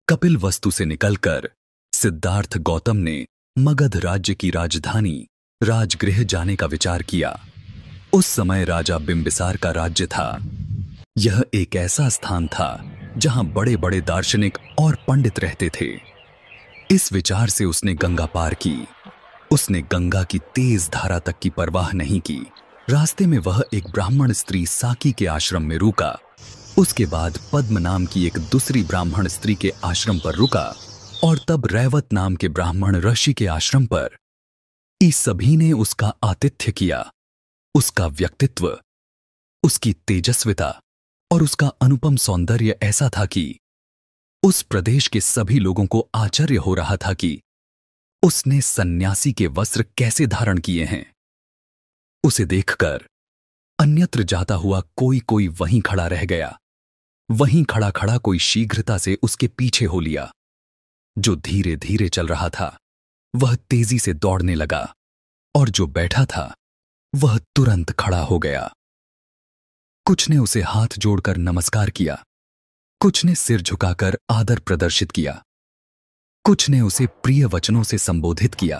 कपिल वस्तु से निकलकर सिद्धार्थ गौतम ने मगध राज्य की राजधानी राजगृह जाने का विचार किया। उस समय राजा बिंबिसार का राज्य था। यह एक ऐसा स्थान था जहां बड़े बड़े दार्शनिक और पंडित रहते थे। इस विचार से उसने गंगा पार की। उसने गंगा की तेज धारा तक की परवाह नहीं की। रास्ते में वह एक ब्राह्मण स्त्री साकी के आश्रम में रुका। उसके बाद पद्म नाम की एक दूसरी ब्राह्मण स्त्री के आश्रम पर रुका और तब रैवत नाम के ब्राह्मण ऋषि के आश्रम पर। इस सभी ने उसका आतिथ्य किया। उसका व्यक्तित्व, उसकी तेजस्विता और उसका अनुपम सौंदर्य ऐसा था कि उस प्रदेश के सभी लोगों को आश्चर्य हो रहा था कि उसने सन्यासी के वस्त्र कैसे धारण किए हैं। उसे देखकर अन्यत्र जाता हुआ कोई कोई वहीं खड़ा रह गया। वहीं खड़ा खड़ा कोई शीघ्रता से उसके पीछे हो लिया। जो धीरे धीरे चल रहा था वह तेजी से दौड़ने लगा और जो बैठा था वह तुरंत खड़ा हो गया। कुछ ने उसे हाथ जोड़कर नमस्कार किया, कुछ ने सिर झुकाकर आदर प्रदर्शित किया, कुछ ने उसे प्रिय वचनों से संबोधित किया।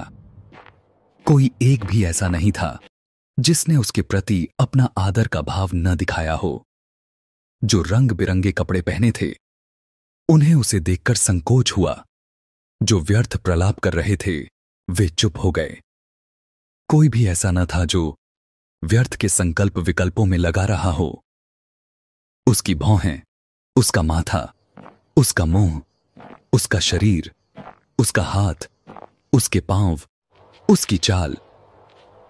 कोई एक भी ऐसा नहीं था जिसने उसके प्रति अपना आदर का भाव न दिखाया हो। जो रंग बिरंगे कपड़े पहने थे उन्हें उसे देखकर संकोच हुआ। जो व्यर्थ प्रलाप कर रहे थे वे चुप हो गए। कोई भी ऐसा न था जो व्यर्थ के संकल्प विकल्पों में लगा रहा हो। उसकी भौहें, उसका माथा, उसका मुंह, उसका शरीर, उसका हाथ, उसके पांव, उसकी चाल,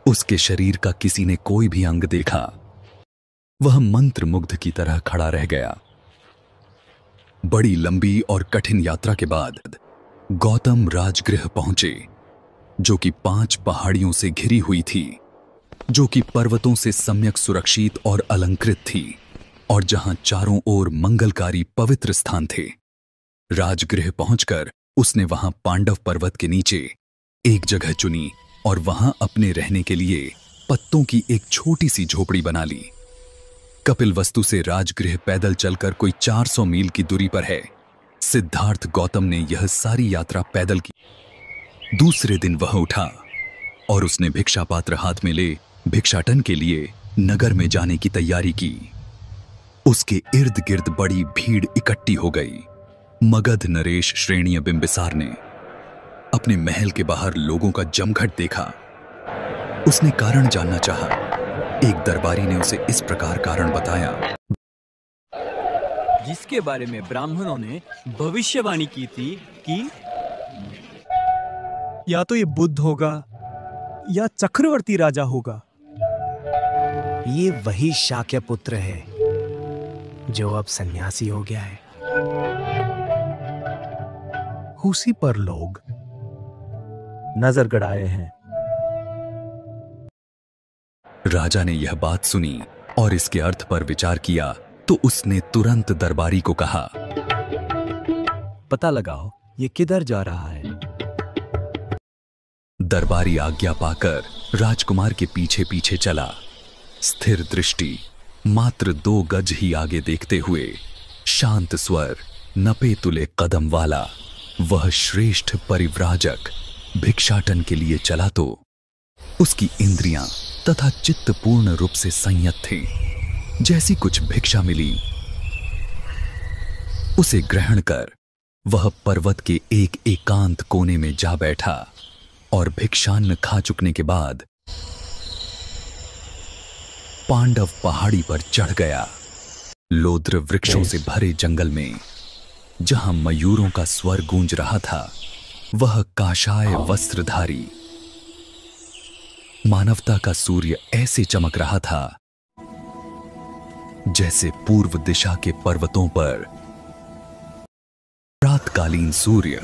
उसके शरीर का किसी ने कोई भी अंग देखा, वह मंत्रमुग्ध की तरह खड़ा रह गया। बड़ी लंबी और कठिन यात्रा के बाद गौतम राजगृह पहुंचे, जो कि 5 पहाड़ियों से घिरी हुई थी, जो कि पर्वतों से सम्यक सुरक्षित और अलंकृत थी और जहां चारों ओर मंगलकारी पवित्र स्थान थे। राजगृह पहुंचकर उसने वहां पांडव पर्वत के नीचे एक जगह चुनी और वहां अपने रहने के लिए पत्तों की एक छोटी सी झोपड़ी बना ली। कपिल वस्तु से राजगृह पैदल चलकर कोई 400 मील की दूरी पर है। सिद्धार्थ गौतम ने यह सारी यात्रा पैदल की। दूसरे दिन वह उठा और उसने भिक्षा पात्र हाथ में ले भिक्षाटन के लिए नगर में जाने की तैयारी की। उसके इर्द गिर्द बड़ी भीड़ इकट्ठी हो गई। मगध नरेश श्रेणीय बिंबिसार ने अपने महल के बाहर लोगों का जमघट देखा। उसने कारण जानना चाहा। एक दरबारी ने उसे इस प्रकार कारण बताया, जिसके बारे में ब्राह्मणों ने भविष्यवाणी की थी कि या तो ये बुद्ध होगा या चक्रवर्ती राजा होगा। ये वही शाक्य पुत्र है जो अब सन्यासी हो गया है। उसी पर लोग नजर गड़ाए हैं। राजा ने यह बात सुनी और इसके अर्थ पर विचार किया तो उसने तुरंत दरबारी को कहा, पता लगाओ ये किधर जा रहा है। दरबारी आज्ञा पाकर राजकुमार के पीछे पीछे चला। स्थिर दृष्टि, मात्र 2 गज ही आगे देखते हुए, शांत स्वर, नपे तुले कदम वाला वह श्रेष्ठ परिव्राजक भिक्षाटन के लिए चला तो उसकी इंद्रियां तथा चित्त पूर्ण रूप से संयत थे। जैसी कुछ भिक्षा मिली उसे ग्रहण कर वह पर्वत के एक एकांत कोने में जा बैठा और भिक्षान्न खा चुकने के बाद पांडव पहाड़ी पर चढ़ गया। लोद्र वृक्षों से भरे जंगल में जहां मयूरों का स्वर गूंज रहा था, वह काशाय वस्त्रधारी मानवता का सूर्य ऐसे चमक रहा था जैसे पूर्व दिशा के पर्वतों पर रातकालीन सूर्य।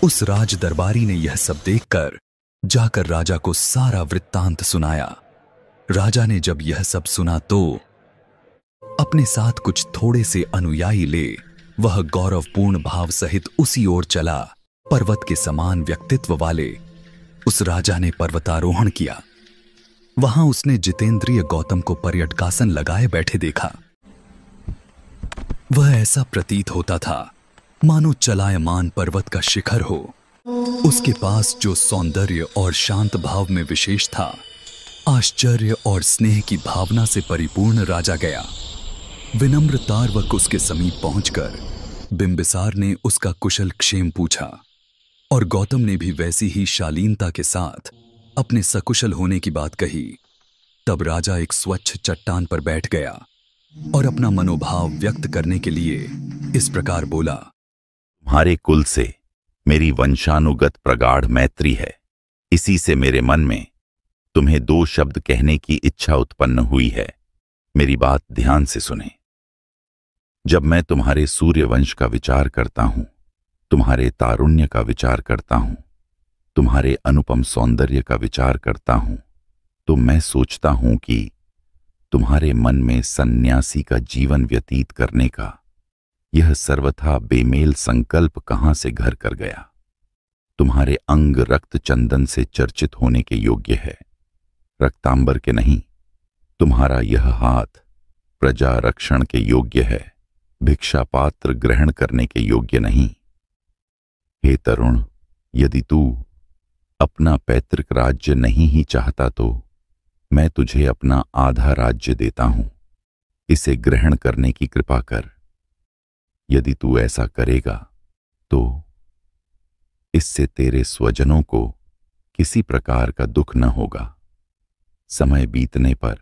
उस राज दरबारी ने यह सब देखकर जाकर राजा को सारा वृत्तांत सुनाया। राजा ने जब यह सब सुना तो अपने साथ कुछ थोड़े से अनुयायी ले वह गौरवपूर्ण भाव सहित उसी ओर चला। पर्वत के समान व्यक्तित्व वाले उस राजा ने पर्वतारोहण किया। वहां उसने जितेंद्रिय गौतम को पर्यटकासन लगाए बैठे देखा। वह ऐसा प्रतीत होता था मानो चलायमान पर्वत का शिखर हो। उसके पास जो सौंदर्य और शांत भाव में विशेष था, आश्चर्य और स्नेह की भावना से परिपूर्ण राजा गया विनम्र तारवक उसके समीप पहुंचकर बिंबिसार ने उसका कुशल क्षेम पूछा और गौतम ने भी वैसी ही शालीनता के साथ अपने सकुशल होने की बात कही। तब राजा एक स्वच्छ चट्टान पर बैठ गया और अपना मनोभाव व्यक्त करने के लिए इस प्रकार बोला। तुम्हारे कुल से मेरी वंशानुगत प्रगाढ़ मैत्री है। इसी से मेरे मन में तुम्हें दो शब्द कहने की इच्छा उत्पन्न हुई है। मेरी बात ध्यान से सुने। जब मैं तुम्हारे सूर्यवंश का विचार करता हूं, तुम्हारे तारुण्य का विचार करता हूं, तुम्हारे अनुपम सौंदर्य का विचार करता हूं, तो मैं सोचता हूं कि तुम्हारे मन में सन्यासी का जीवन व्यतीत करने का यह सर्वथा बेमेल संकल्प कहां से घर कर गया। तुम्हारे अंग रक्त चंदन से चर्चित होने के योग्य है, रक्तांबर के नहीं। तुम्हारा यह हाथ प्रजा रक्षण के योग्य है, भिक्षा पात्र ग्रहण करने के योग्य नहीं। हे तरुण, यदि तू अपना पैतृक राज्य नहीं ही चाहता तो मैं तुझे अपना आधा राज्य देता हूं। इसे ग्रहण करने की कृपा कर। यदि तू ऐसा करेगा तो इससे तेरे स्वजनों को किसी प्रकार का दुख न होगा। समय बीतने पर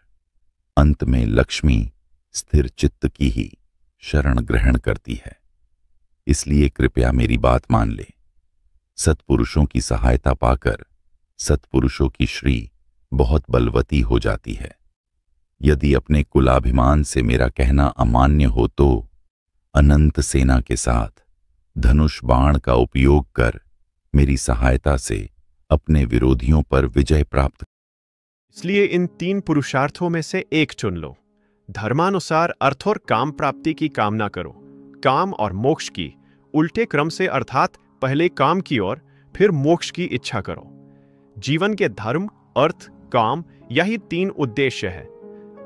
अंत में लक्ष्मी स्थिर चित्त की ही शरण ग्रहण करती है। इसलिए कृपया मेरी बात मान ले। सत्पुरुषों की सहायता पाकर सत्पुरुषों की श्री बहुत बलवती हो जाती है। यदि अपने कुलाभिमान से मेरा कहना अमान्य हो तो अनंत सेना के साथ धनुष बाण का उपयोग कर मेरी सहायता से अपने विरोधियों पर विजय प्राप्त। इसलिए इन तीन पुरुषार्थों में से एक चुन लो। धर्मानुसार अर्थ और काम प्राप्ति की कामना करो। काम और मोक्ष की उल्टे क्रम से, अर्थात पहले काम की और फिर मोक्ष की इच्छा करो। जीवन के धर्म, अर्थ, काम यही तीन उद्देश्य है।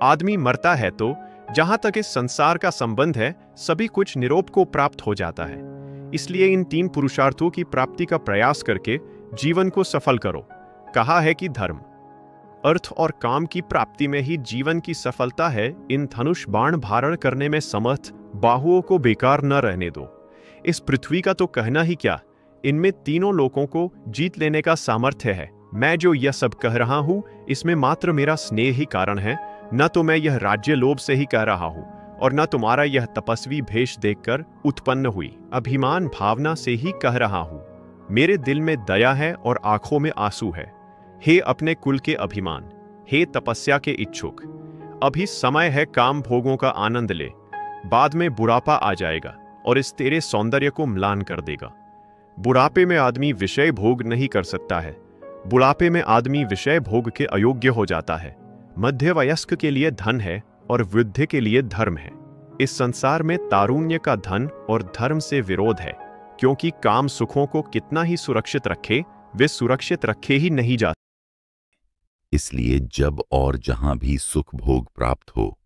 आदमी मरता है तो जहां तक इस संसार का संबंध है सभी कुछ निरोप को प्राप्त हो जाता है। इसलिए इन तीन पुरुषार्थों की प्राप्ति का प्रयास करके जीवन को सफल करो। कहा है कि धर्म, अर्थ और काम की प्राप्ति में ही जीवन की सफलता है। इन धनुष बाण धारण करने में समर्थ बाहुओं को बेकार न रहने दो। इस पृथ्वी का तो कहना ही क्या, इनमें तीनों लोकों को जीत लेने का सामर्थ्य है। मैं जो यह सब कह रहा हूं इसमें मात्र मेरा स्नेह ही कारण है, न तो मैं यह राज्य लोभ से ही कह रहा हूं और न तुम्हारा यह तपस्वी भेष देखकर उत्पन्न हुई अभिमान भावना से ही कह रहा हूं। मेरे दिल में दया है और आंखों में आंसू है। हे अपने कुल के अभिमान, हे तपस्या के इच्छुक, अभी समय है काम भोगों का आनंद ले। बाद में बुढ़ापा आ जाएगा और इस तेरे सौंदर्य को म्लान कर देगा। बुढ़ापे में आदमी विषय भोग नहीं कर सकता है। बुढ़ापे में आदमी विषय भोग के अयोग्य हो जाता है। मध्य वयस्क के लिए धन है और वृद्ध के लिए धर्म है। इस संसार में तारुण्य का धन और धर्म से विरोध है, क्योंकि काम सुखों को कितना ही सुरक्षित रखे, वे सुरक्षित रखे ही नहीं जाते। इसलिए जब और जहां भी सुख भोग प्राप्त हो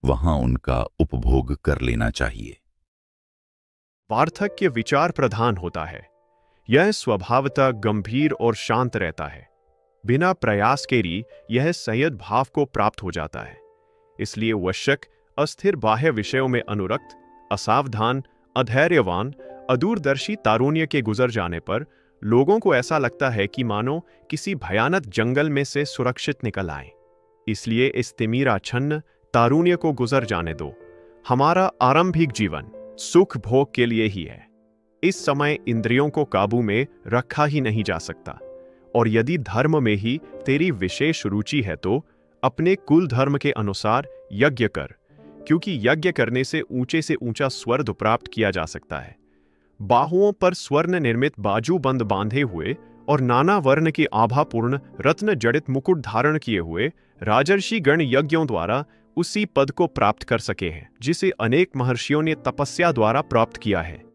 वहां उनका उपभोग कर लेना चाहिए। वार्धक्य विचार प्रधान होता है। यह स्वभावतः गंभीर और शांत रहता है। बिना प्रयास के ही यह संयत भाव को प्राप्त हो जाता है। इसलिए वश्यक अस्थिर बाह्य विषयों में अनुरक्त, असावधान, अधैर्यवान, अदूरदर्शी तारुण्य के गुजर जाने पर लोगों को ऐसा लगता है कि मानो किसी भयानक जंगल में से सुरक्षित निकल आए। इसलिए इस तिमिराच्छन्न तारुण्य को गुजर जाने दो। हमारा आरंभिक जीवन सुख भोग के लिए ही है। इस समय इंद्रियों को काबू में रखा ही नहीं जा सकता। और यदि धर्म में ही तेरी विशेष रुचि है तो अपने कुल धर्म के अनुसार यज्ञ कर, क्योंकि यज्ञ करने से ऊंचा स्वर्ग प्राप्त किया जा सकता है। बाहुओं पर स्वर्ण निर्मित बाजूबंद बांधे हुए और नाना वर्ण के आभापूर्ण रत्न जड़ित मुकुट धारण किए हुए राजर्षि गण यज्ञों द्वारा उसी पद को प्राप्त कर सके हैं जिसे अनेक महर्षियों ने तपस्या द्वारा प्राप्त किया है।